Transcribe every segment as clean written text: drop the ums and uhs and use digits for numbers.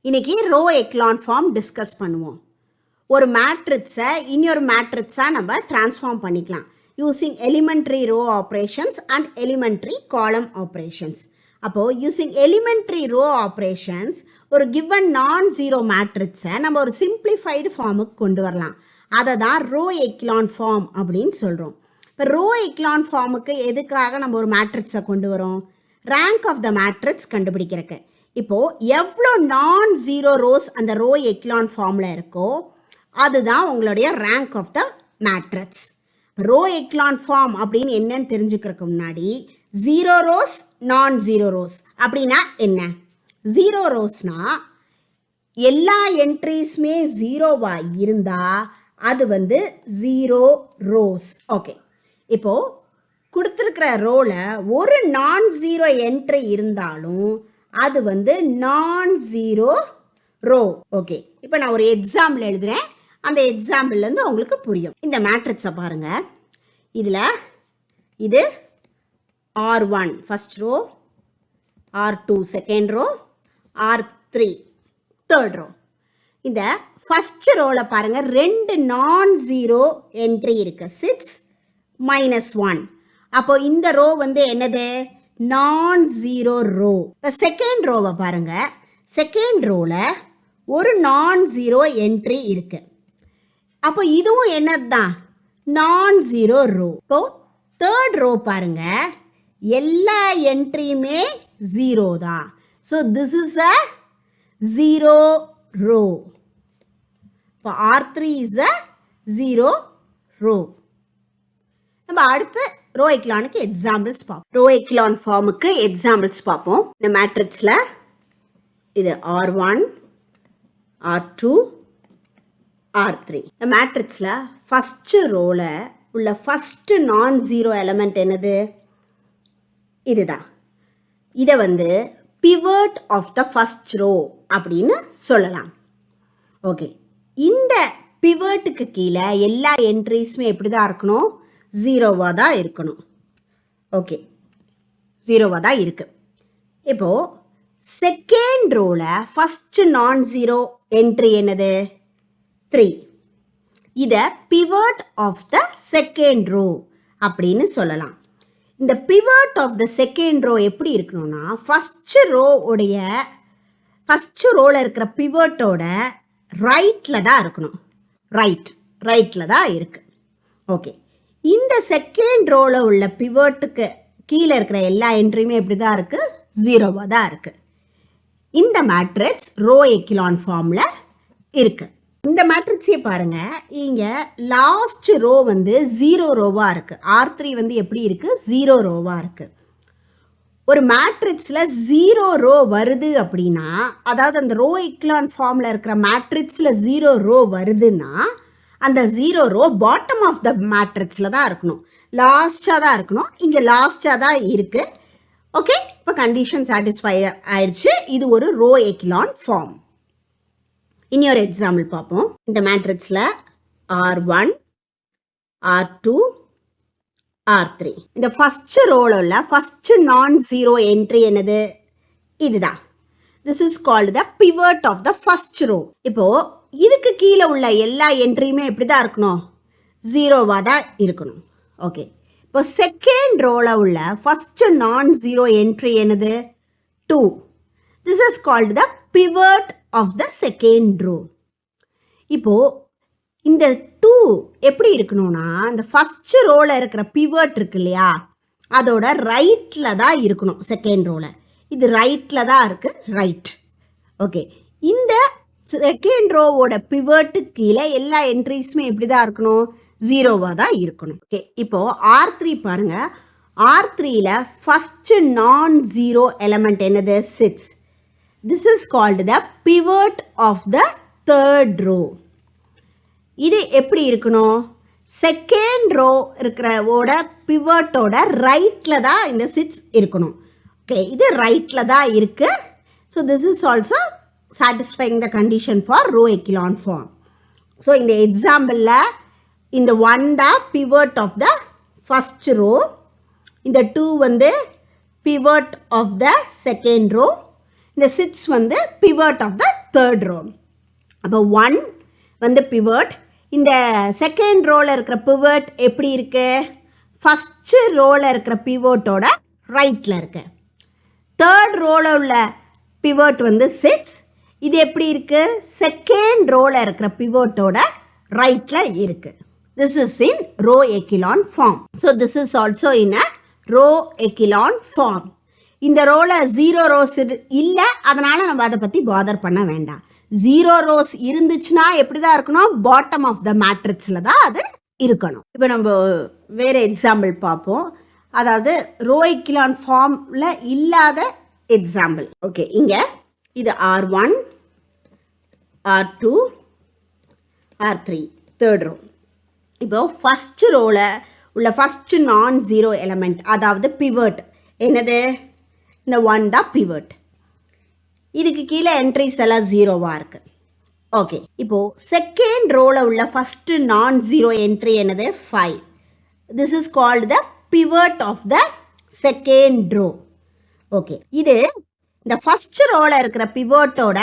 இன்னைக்கு row echelon form discuss பண்ணுவோம். ஒரு மேட்ரிக்ஸை இன்னொரு மேட்ரிக்ஸாக நம்ம டிரான்ஸ்ஃபார்ம் பண்ணிக்கலாம் using elementary row operations and elementary column operations. அப்போது யூஸிங் எலிமெண்ட்ரி ரோ ஆப்ரேஷன்ஸ் ஒரு கிவன் நான் ஜீரோ மேட்ரிக்ஸை நம்ம ஒரு சிம்பிளிஃபைடு ஃபார்முக்கு கொண்டு வரலாம். அதை தான் ரோ எக்லான் ஃபார்ம் அப்படின்னு சொல்கிறோம். இப்போ ரோ எக்லான் ஃபார்முக்கு எதுக்காக நம்ம ஒரு மேட்ரிக்ஸை கொண்டு வரோம்? ரேங்க் ஆஃப் த மேட்ரிக்ஸ் கண்டுபிடிக்கிறக்கு. இப்போது எவ்வளோ நான் ஜீரோ ரோஸ் அந்த ரோ எக்லான் ஃபார்மில் இருக்கோ அதுதான் உங்களுடைய rank of the matrix. Row echelon form அப்படின்னு என்னன்னு தெரிஞ்சுக்கிறதுக்கு முன்னாடி zero rows non zero rows அப்படின்னா என்ன? ஜீரோ ரோஸ்னால் எல்லா என்ட்ரிஸுமே ஜீரோவாக இருந்தால் அது ஜீரோ ரோஸ். ஓகே, இப்போது கொடுத்துருக்கிற ரோவில் ஒரு நான் ஜீரோ என்ட்ரி இருந்தாலும் அது நான் ஜீரோ ரோ. ஓகே, இப்போ நான் ஒரு எக்ஸாம்பிள் எழுதுகிறேன், அந்த எக்ஸாம்பிள்லேருந்து உங்களுக்கு புரியும். இந்த மேட்ரிக்ஸை பாருங்கள். இதில் இது R1 first row, R2 second row, R3 third row. இந்த ஃபஸ்ட் ரோவில் பாருங்கள், ரெண்டு நான் ஜீரோ என்ட்ரி இருக்குது, 6 -1. அப்போ இந்த ரோ என்னது? நான் ஜீரோ ரோ. இப்போ செகண்ட் ரோவை பாருங்கள். செகண்ட் ரோவில் ஒரு நான் ஜீரோ என்ட்ரி இருக்கு. அப்போ இதுவும் என்னது தான்? Non zero row. இப்போ தேர்ட் ரோ பாருங்க, எல்லா என்ட்ரியுமே ஜீரோ தான். So this is a zero row. இப்போ R3 is a zero row. நம்ம அடுத்து ரோ எக்லானுக்கு எக்ஸாம்பிள்ஸ் பார்ப்போம். ரோ எக்லான் ஃபார்முக்கு எக்ஸாம்பிள்ஸ் பார்ப்போம். இந்த மேட்ரிக்ஸில் இது R1, R2, R3. இந்த மேட்ரிக்ஸில் ஃபஸ்ட்டு ரோவில் உள்ள ஃபஸ்ட்டு நான் ஜீரோ எலமெண்ட் என்னது? இதுதான். இதை pivot of the first row அப்படின்னு சொல்லலாம். ஓகே, இந்த பிவட்டுக்கு கீழே எல்லா என்ட்ரிஸுமே எப்படி தான் இருக்கணும்? ஜீரோவாக தான் இருக்கணும். ஓகே, ஜீரோவாக தான் இருக்குது. இப்போது செகண்ட் ரோவில் ஃபஸ்ட்டு நான் ஜீரோ என்ட்ரி என்னது? 3. இதை pivot of the second row அப்படின்னு சொல்லலாம். இந்த pivot of the second row எப்படி இருக்கணும்னா, ஃபஸ்ட்டு ரோவில் இருக்கிற பிவட்டோட ரைட்டில் தான் இருக்கணும். ரைட்டில் தான் இருக்குது. ஓகே, இந்த செகண்ட் ரோவில் உள்ள பிவட்டுக்கு கீழே இருக்கிற எல்லா என்ட்ரியுமே எப்படி தான் இருக்குது? ஜீரோவாக தான் இருக்குது. இந்த மேட்ரிக்ஸ் ரோ எக்லான் ஃபார்மில் இருக்குது. இந்த மேட்ரிக்ஸே பாருங்கள், இங்கே லாஸ்ட் ரோ ஜீரோ ரோவாக இருக்குது. R3 எப்படி இருக்குது? ஜீரோ ரோவாக இருக்குது. ஒரு மேட்ரிக்ஸில் ஜீரோ ரோ வருது அப்படின்னா, அதாவது அந்த ரோ எக்லான் ஃபார்மில் இருக்கிற மேட்ரிக்ஸில் ஜீரோ ரோ வருதுன்னா அந்த zero row bottom of the மேட்ரிக்ஸில் தான் இருக்கணும், லாஸ்ட்டாக தான் இருக்கணும். இங்கே லாஸ்ட்டாக தான் இருக்குது. ஓகே, இப்போ கண்டிஷன் சாட்டிஸ்ஃபை ஆயிடுச்சு. இது ஒரு ரோ எக்லான் ஃபார்ம். இனி ஒரு எக்ஸாம்பிள் பார்ப்போம். இந்த மேட்ரிக்ஸில் R1, R2, R3. இந்த ஃபஸ்ட்டு ரோவில் உள்ள ஃபஸ்ட்டு நான் ஜீரோ என்ட்ரி என்னது? இதுதான். This is called the pivot of the first row. இப்போது இதுக்கு கீழே உள்ள எல்லா என்ட்ரியுமே எப்படி தான் இருக்கணும்? ஜீரோவாக தான் இருக்கணும். ஓகே, இப்போ செகண்ட் ரோவில் உள்ள ஃபஸ்ட்டு நான் ஜீரோ என்ட்ரி என்னது? 2. This is called the pivot of the second row. இப்போது இந்த 2 எப்படி இருக்கணும்னா, இந்த ஃபஸ்ட்டு ரோவில் இருக்கிற பிவட் இருக்கு இல்லையா, அதோட ரைட்டில் தான் இருக்கணும். செகண்ட் ரோவில் இது ரைட்டில் தான் இருக்குது, ரைட். ஓகே, இந்த செகண்ட் ரோவோட பிவட்டு கீழே எல்லா என்ட்ரிஸுமே எப்படி தான் இருக்கணும்? ஜீரோவாக தான் இருக்கணும். ஓகே, இப்போது R3 பாருங்கள். R3ல ஃபஸ்ட்டு நான் ஜீரோ எலமெண்ட் என்னது? 6. This is called the pivot of the third row. இது எப்படி இருக்கணும்? செகண்ட் ரோ இருக்கிறவோட பிவட்டோட ரைட்டில் தான் இந்த 6 இருக்கணும். ஓகே, இது ரைட்டில் தான் இருக்குது. So this is also satisfying the condition for row echelon form. So in the example இந்த 1 தான் pivot of the first row, இந்த 2 pivot of the second row, இந்த 6 வந்து pivot of the third row. அப்போ 1 வந்து pivot. இந்த second ரோல இருக்கிற pivot எப்படி இருக்கு? ஃபர்ஸ்ட் ரோல இருக்கிற pivotோட ரைட்ல இருக்கு. தேர்ட் ரோல உள்ள pivot வந்து 6. இது எப்படி இருக்கு? செகண்ட் ரோல இருக்கிற pivotோட ரைட்ல இருக்கு. This is in row echelon form. So this is also in a row echelon form. இந்த ரோல 0 ரோஸ் இல்ல, அதனால நம்ம அதை பத்தி பாதர் பண்ண வேண்டாம். 0 ரோஸ் இருந்துச்சுன்னா எப்படிதான் இருக்கணும்? பாட்டம் ஆஃப் த மேட்ரிக்ஸ்ல தான் அது இருக்கணும். இப்போ நம்ம வேற எக்ஸாம்பிள் பார்ப்போம். அதாவது ரோ எக்கிலான் ஃபார்ம்ல இல்லாத எக்ஸாம்பிள். ஓகே, இங்க இது R1, R2, R3 third row. இப்போ ஃபர்ஸ்ட் ரோல உள்ள ஃபர்ஸ்ட் நான் ஜீரோ எலிமெண்ட், அதாவது பிவட் என்னது? இந்த 1 தான் பிவட். இதுக்கு கீழே என்ட்ரிஸ் எல்லாம் ஜீரோவா இருக்கு. ஓகே, இப்போ செகண்ட் ரோல உள்ள ஃபர்ஸ்ட் நான் ஜீரோ என்ட்ரி என்னது? 5. This is called the pivot of the second row. Okay, இது இந்த ஃபர்ஸ்ட் ரோல இருக்கிற பிவட்டோட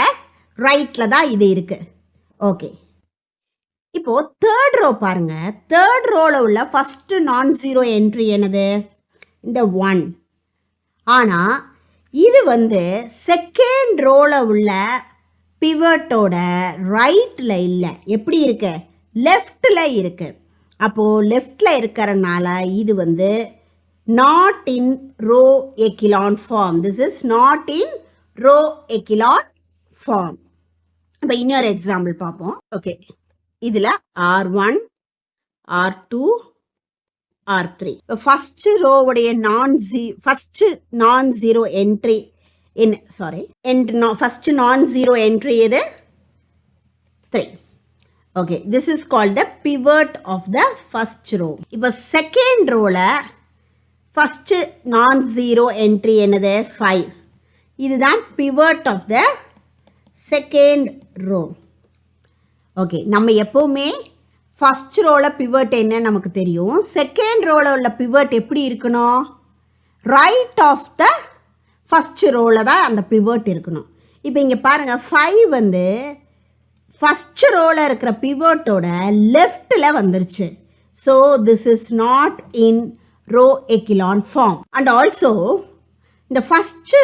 ரைட்ல தான் இது இருக்கு. ஓகே, இப்போ தேர்ட் ரோ பாருங்க. தேர்ட் ரோல உள்ள ஃபர்ஸ்ட் நான் ஜீரோ என்ட்ரி என்னது? இந்த 1. ஆனா இது வந்து செகண்ட் ரோல உள்ள பிவட்டோட ரைட்ல இல்லை. எப்படி இருக்கு? லெஃப்ட்ல இருக்கு. அப்போ லெஃப்ட்ல இருக்கிறனால இது வந்து not in row echelon form. This is not in row echelon form. இப்போ இன்னொரு எக்ஸாம்பிள் பார்ப்போம். ஓகே, இதுல R1, R2, R3. ஃபர்ஸ்ட் ரோவுடைய first non zero entry first non zero entry எது? 3. Okay, this is called the pivot of the first row. இப்போ second ரோல first non zero entry என்னது? 5. இதுதான் pivot of the second row. Okay, நம்ம எப்பவுமே first ரோல pivot என்ன நமக்கு தெரியும். செகண்ட் ரோல உள்ள பிவட் எப்படி இருக்கணும்? ரைட் ஆஃப் த ஃபர்ஸ்ட் ரோல தான் அந்த பிவட் இருக்கணும். இப்போ இங்க பாருங்க, 5 வந்து ஃபர்ஸ்ட் ரோல இருக்கிற பிவட்டோட லெஃப்ட்ல வந்துருச்சு. So this is not in row echelon form. And also இந்த ஃபர்ஸ்ட்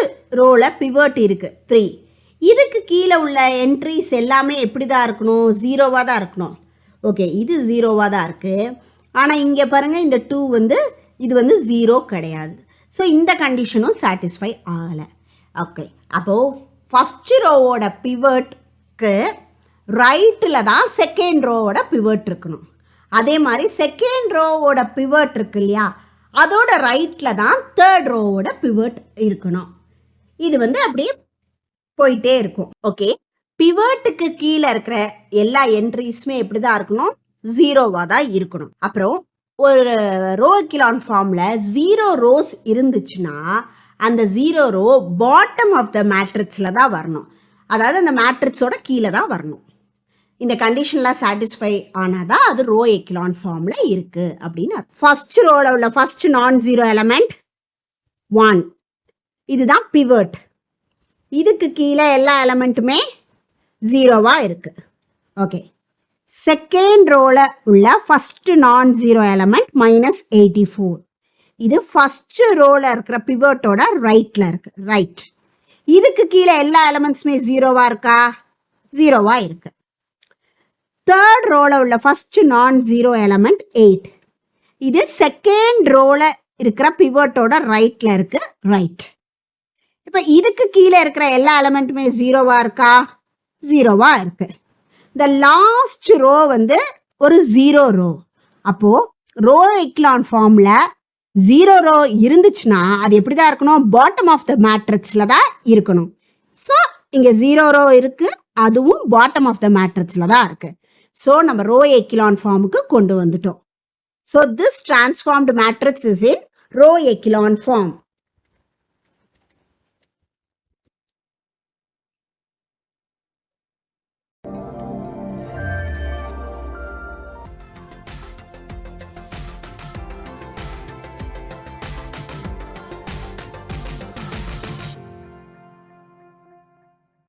ரோல பிவட் இருக்கு 3. இதுக்கு கீழே உள்ள என்ட்ரிஸ் எல்லாமே எப்படி தான் இருக்கணும்? ஜீரோவா தான் இருக்கணும். ஓகே, இது ஜீரோவா தான் இருக்கு. ஆனால் இங்கே பாருங்க, இந்த 2 வந்து இது வந்து ஜீரோ கிடையாது. ஸோ இந்த கண்டிஷனும் சாட்டிஸ்ஃபை ஆகலை. ஓகே, அப்போ ஃபர்ஸ்ட் ரோவோட பிவட்க்கு ரைட்டில் தான் செகண்ட் ரோவோட பிவட் இருக்கணும். அதே மாதிரி செகண்ட் ரோவோட பிவட் இருக்கு இல்லையா, அதோட ரைட்ல தான் தேர்ட் ரோவோட பிவட் இருக்கணும். இது வந்து அப்படியே போயிட்டே இருக்கும். ஓகே, பிவட்டுக்கு கீழே இருக்கிற எல்லா என்ட்ரிஸுமே எப்படி தான் இருக்கணும்? ஜீரோவா தான் இருக்கணும். அப்புறம் ஒரு ரோ எக்கிலான் ஃபார்ம்ல 0 ரோஸ் இருந்துச்சுன்னா அந்த 0 ரோ பாட்டம் ஆஃப் த மேட்ரிக்ஸ்ல தான் வரணும். அதாவது அந்த மேட்ரிக்ஸோட கீழே தான் வரணும். இந்த கண்டிஷன்லாம் சாட்டிஸ்ஃபை ஆனாதான் அது ரோ எக்கிலான் ஃபார்ம்ல இருக்கு அப்படின்னு. ஃபர்ஸ்ட் ரோல உள்ள ஃபர்ஸ்ட் நான் ஜீரோ எலிமெண்ட் 1, இதுதான் பிவட். இதுக்கு கீழே எல்லா எலிமெண்ட்டுமே ஜீரோவா இருக்கு. ஓகே, செகண்ட் ரோல உள்ள ஃபர்ஸ்ட் நான் ஜீரோ எலிமெண்ட் -84. இது ஃபர்ஸ்ட் ரோல இருக்கிற பிவட்டோட ரைட்ல இருக்கு. ரைட், இதுக்கு கீழே எல்லா எலிமெண்ட்ஸுமே ஜீரோவா இருக்கா? ஜீரோவா இருக்கு. தேர்ட் ரோல உள்ள ஃபர்ஸ்ட் நான் ஜீரோ எலிமெண்ட் 8. இது செகண்ட் ரோல இருக்கிற பிவட்டோட ரைட்ல இருக்கு. ரைட். இப்போ இதுக்கு கீழே இருக்கிற எல்லா எலிமெண்ட்டுமே ஜீரோவா இருக்கா? ஜீரோவா இருக்கு. இந்த லாஸ்ட் ரோ வந்து ஒரு 0 ரோ. அப்போ ரோ எக்கிலான் ஃபார்ம்ல 0 ரோ இருந்துச்சுன்னா அது எப்படி தான் இருக்கணும்? பாட்டம் ஆஃப் த மேட்ரிக்ஸ்ல தான் இருக்கணும். ஸோ இங்க 0 ரோ இருக்கு, அதுவும் பாட்டம் ஆஃப் த மேட்ரிக்ஸ்ல தான் இருக்கு. ஸோ நம்ம ரோ எக்கிலான் ஃபார்முக்கு கொண்டு வந்துட்டோம். So this transformed matrix is in row echelon form.